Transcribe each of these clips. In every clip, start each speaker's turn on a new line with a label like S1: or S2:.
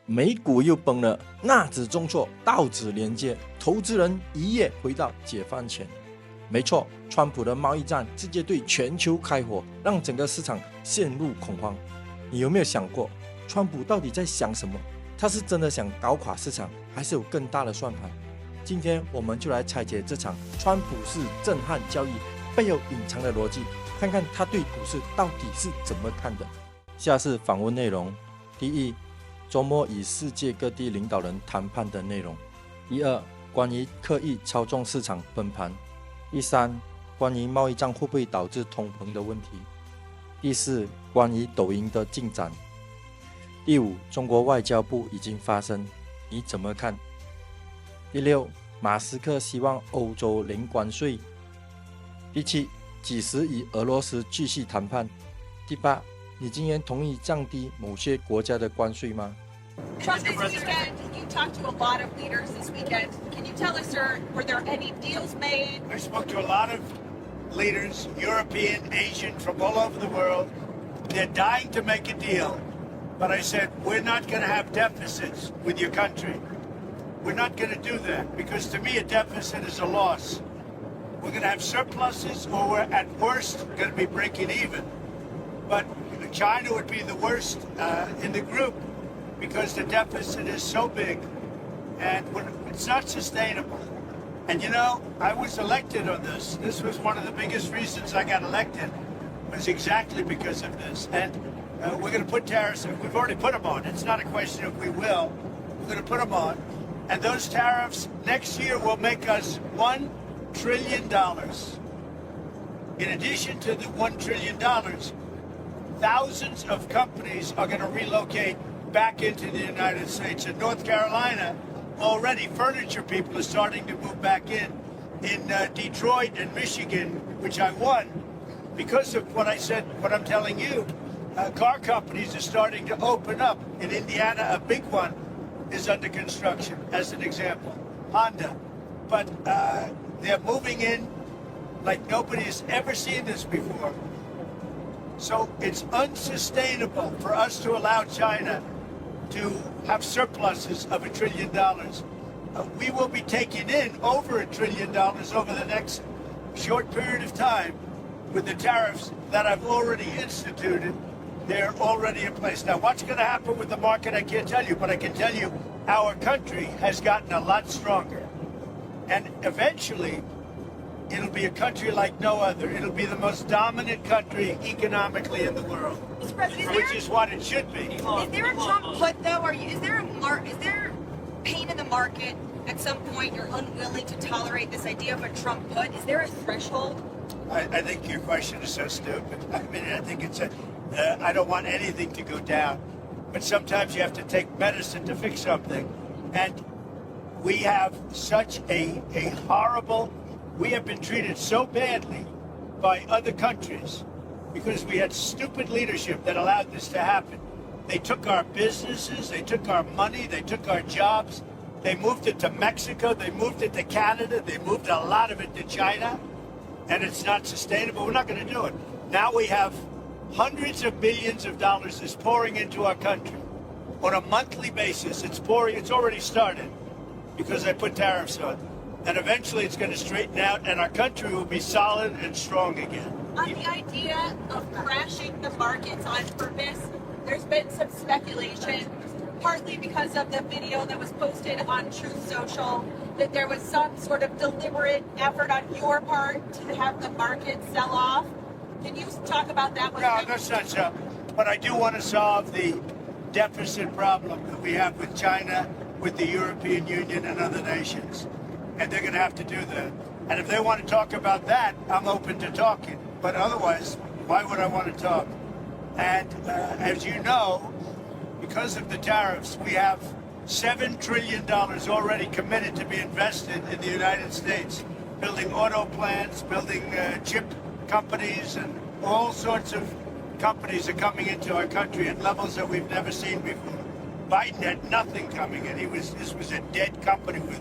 S1: 美股又崩了，纳指重挫，道指连跌，投资人一夜回到解放前。没错，川普的贸易战直接对全球开火，让整个市场陷入恐慌。你有没有想过，川普到底在想什么？他是真的想搞垮市场，还是有更大的算盘？今天我们就来拆解这场川普式震撼交易背后隐藏的逻辑，看看他对股市到底是怎么看的。下次访问内容：第一，周末与世界各地领导人谈判的内容；第二，关于刻意操纵市场崩盘；第三，关于贸易战会不会导致通膨的问题；第四，关于抖音的进展；第五，中国外交部已经发声，你怎么看？第六，马斯克希望欧洲零关税；第七，几时与俄罗斯继续谈判？第八，你今年同意降低某些国家的关税吗？
S2: Trump, this weekend, you talked to a lot of leaders this weekend. Can you tell us, sir, were there any deals made?
S3: I spoke to a lot of leaders, European, Asian, from all over the world. They're dying to make a deal. But I said, we're not going to have deficits with your country. We're not going to do that because to me a deficit is a loss. We're going to have surpluses or we're at worst going to be breaking even. But China would be the worst in the group because the deficit is so big and it's not sustainable. And you know, I was elected on this. This was one of the biggest reasons I got elected was exactly because of this. And we're going to put tariffs, we've already put them on. It's not a question of we will. We're going to put them on. And those tariffs next year will make us $1 trillion. In addition to the $1 trillion, thousands of companies are going to relocate back into the United States. In North Carolina, already furniture people are starting to move back in. In Detroit and Michigan, which I won, because of what I said, what I'm telling you, car companies are starting to open up. In Indiana, a big one is under construction, as an example, Honda. But they're moving in like nobody's ever seen this before. So it's unsustainable for us to allow China to have surpluses of $1 trillion. We will be taking in over $1 trillion over the next short period of time with the tariffs that I've already instituted. They're already in place. Now, what's going to happen with the market, I can't tell you, but I can tell you our country has gotten a lot stronger. And eventually, it'll be a country like no other. It'll be the most dominant country economically in the world, which is what it should be.
S2: Is there a Trump put though? Is there pain in the market? At some point, you're unwilling to tolerate this idea of a Trump put. Is there a threshold?
S3: I think your question is so stupid. I mean, I think it's I don't want anything to go down, but sometimes you have to take medicine to fix something, and we have such a horrible. We have been treated so badly by other countries because we had stupid leadership that allowed this to happen. They took our businesses, they took our money, they took our jobs, they moved it to Mexico, they moved it to Canada, they moved a lot of it to China, and it's not sustainable. We're not going to do it. Now we have hundreds of billions of dollars is pouring into our country on a monthly basis. It's pouring, it's already started because I put tariffs on. And eventually it's going to straighten out and our country will be solid and strong again.
S2: On the idea of crashing the markets on purpose, there's been some speculation, partly because of the video that was posted on Truth Social, that there was some sort of deliberate effort on your part to have the market sell off. Can you talk about that one?
S3: No, that's not so. But I do want to solve the deficit problem that we have with China, with the European Union and other nations. And they're going to have to do that. And if they want to talk about that, I'm open to talking. But otherwise, why would I want to talk? And as you know, because of the tariffs, we have $7 trillion already committed to be invested in the United States, building auto plants, building chip companies, and all sorts of companies are coming into our country at levels that we've never seen before. Biden had nothing coming in. This was a dead company with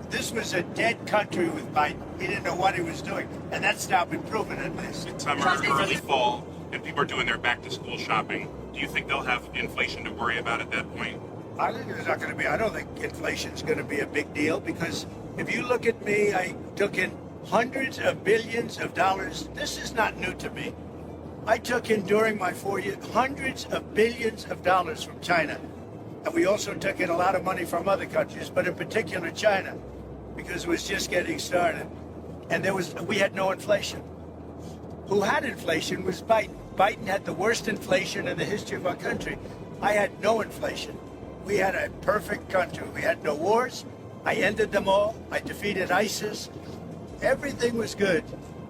S3: This was a dead country with Biden. He didn't know what he was doing. And that's now been proven at least.
S4: It's summer, early fall, and people are doing their back-to-school shopping. Do you think they'll have inflation to worry about at that point?
S3: I think there's not going to be. I don't think inflation's going to be a big deal because if you look at me, I took in hundreds of billions of dollars. This is not new to me. I took in during my 4 years hundreds of billions of dollars from China, and we also took in a lot of money from other countries, but in particular China, because it was just getting started, and we had no inflation. Who had inflation was Biden. Biden had the worst inflation in the history of our country. I had no inflation. We had a perfect country. We had no wars. I ended them all. I defeated ISIS. Everything was good.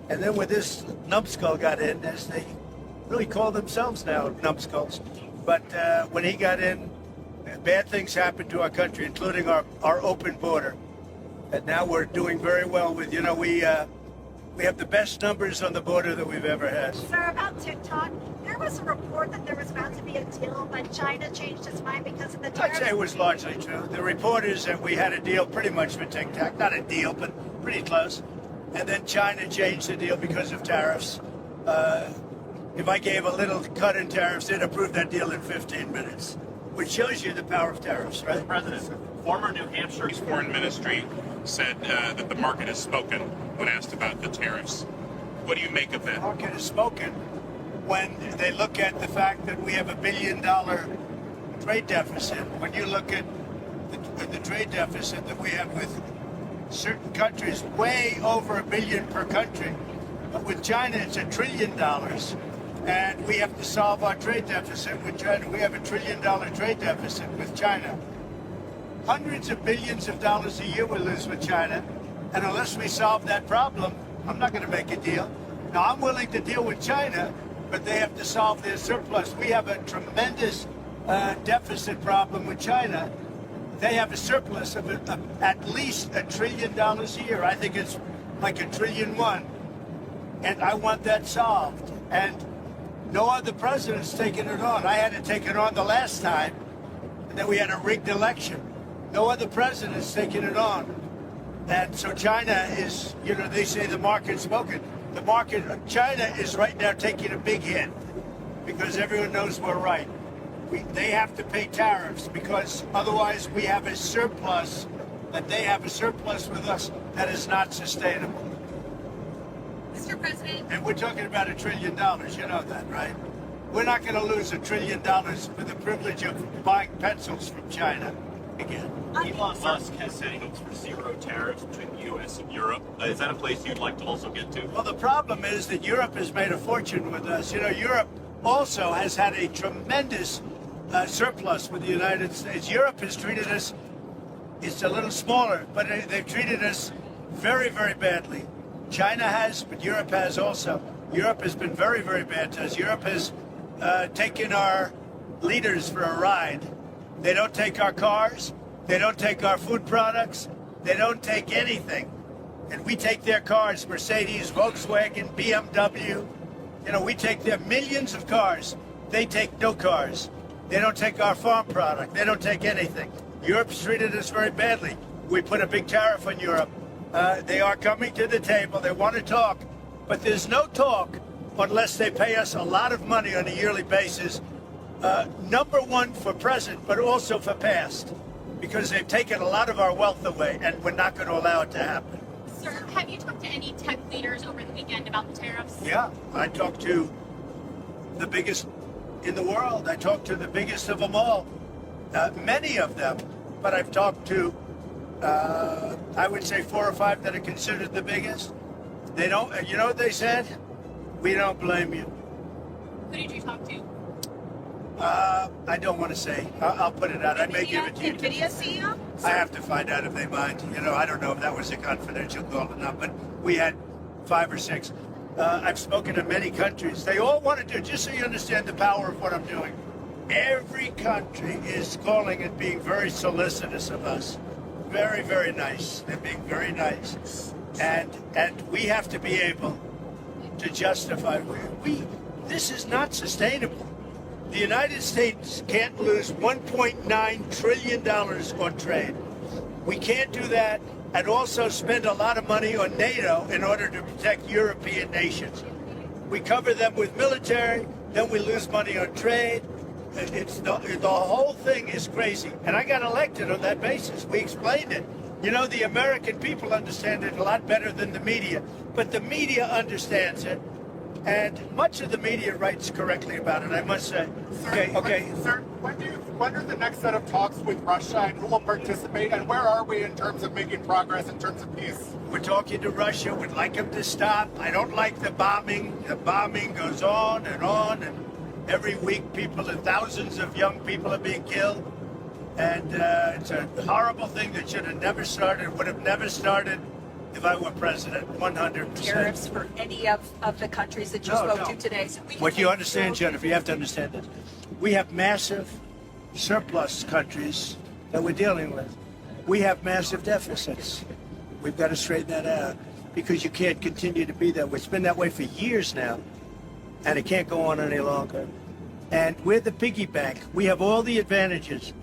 S3: And then when this numbskull got in, as they really call themselves now, numbskulls, but when he got in, bad things happened to our country, including our open border. And now we're doing very well with, we have the best numbers on the border that we've ever had.
S4: Sir, about TikTok, there was a report that there was about to be a deal, but China changed its mind because of the tariffs.
S3: I'd say it was largely true. The report is that we had a deal pretty much for TikTok. Not a deal, but pretty close. And then China changed the deal because of tariffs. If I gave a little cut in tariffs, they'd approve that deal in 15 minutes, which shows you the power of tariffs, right?
S5: Mr. President, former New Hampshire's foreign ministry said that the market has spoken when asked about the tariffs. What do you make of that?
S3: The market has spoken when they look at the fact that we have $1 billion trade deficit. When you look at the trade deficit that we have with certain countries, way over $1 billion per country. But with China, it's $1 trillion. And we have to solve our trade deficit with China. We have $1 trillion trade deficit with China. Hundreds of billions of dollars a year we lose with China. And unless we solve that problem, I'm not going to make a deal. Now, I'm willing to deal with China, but they have to solve their surplus. We have a tremendous deficit problem with China. They have a surplus of at least $1 trillion a year. I think it's like $1.1 trillion. And I want that solved. And no other president's taken it on. I had to take it on the last time, and then we had a rigged election. No other president's taken it on. And so China is, they say the market's spoken. The market, China is right now taking a big hit because everyone knows we're right. They have to pay tariffs because otherwise we have a surplus, that they have a surplus with us that is not sustainable.
S2: Mr. President.
S3: And we're talking about $1 trillion, you know that, right? We're not going to lose $1 trillion for the privilege of buying pencils from China again.
S5: Elon Musk has said he hopes for zero tariffs between the U.S. and Europe. Is that a place you'd like to also get to?
S3: Well, the problem is that Europe has made a fortune with us. Europe also has had a tremendous surplus with the United States. Europe has treated us, it's a little smaller, but they've treated us very, very badly. China has, but Europe has also. Europe has been very, very bad to us. Europe has taken our leaders for a ride. They don't take our cars. They don't take our food products. They don't take anything. And we take their cars, Mercedes, Volkswagen, BMW. We take their millions of cars. They take no cars. They don't take our farm product. They don't take anything. Europe's treated us very badly. We put a big tariff on Europe. They are coming to the table. They want to talk. But there's no talk unless they pay us a lot of money on a yearly basis. Number one for present, but also for past. Because they've taken a lot of our wealth away, and we're not going to allow it to happen.
S6: Sir, have you talked to any tech leaders over the weekend about the tariffs?
S3: Yeah, I talked to the biggest in the world. I talked to the biggest of them all. Many of them, but I've talked to, I would say 4 or 5 that are considered the biggest. They don't, you know what they said? We don't blame you.
S6: Who did you talk to?
S3: I don't want to say. I'll put it out. I may give it to you.
S2: NVIDIA CEO?
S3: I have to find out if they mind. I don't know if that was a confidential call or not, but we had 5 or 6. I've spoken to many countries. They all want to do, just so you understand the power of what I'm doing. Every country is calling and being very solicitous of us. Very, very nice. They're being very nice. And we have to be able to justify. This is not sustainable. The United States can't lose $1.9 trillion on trade. We can't do that and also spend a lot of money on NATO in order to protect European nations. We cover them with military, then we lose money on trade. It's the whole thing is crazy. And I got elected on that basis. We explained it. You know, the American people understand it a lot better than the media. But the media understands it. And much of the media writes correctly about it, I must say. Okay.
S7: Sir, when are the next set of talks with Russia, and who will participate, and where are we in terms of making progress in terms of peace?
S3: We're talking to Russia. We'd like them to stop. I don't like the bombing. The bombing goes on, and every week thousands of young people are being killed. And it's a horrible thing that should have never started, would have never started if I were president, 100%.
S2: Tariffs for any of the countries that you spoke to today. So we can
S3: What you
S2: make
S3: understand,
S2: sure-
S3: Jennifer, you have to understand this. We have massive surplus countries that we're dealing with. We have massive deficits. We've got to straighten that out because you can't continue to be that way. It's been that way for years now, and it can't go on any longer. And we're the piggy bank. We have all the advantages.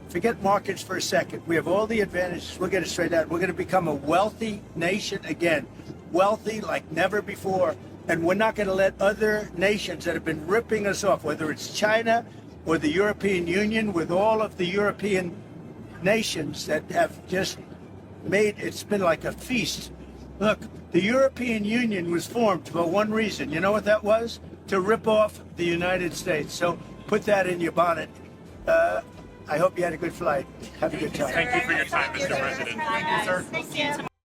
S3: Forget markets for a second. We have all the advantages. We'll get it straight out. We're going to become a wealthy nation again. Wealthy like never before. And we're not going to let other nations that have been ripping us off, whether it's China or the European Union, with all of the European nations that have just made, it's been like a feast. Look, the European Union was formed for one reason. You know what that was? To rip off the United States. So put that in your bonnet. I hope you had a good flight. Have a good time.
S5: Thank you for your time, Mr. President.
S6: Bye, guys.
S7: Sir.
S6: We'll see you tomorrow.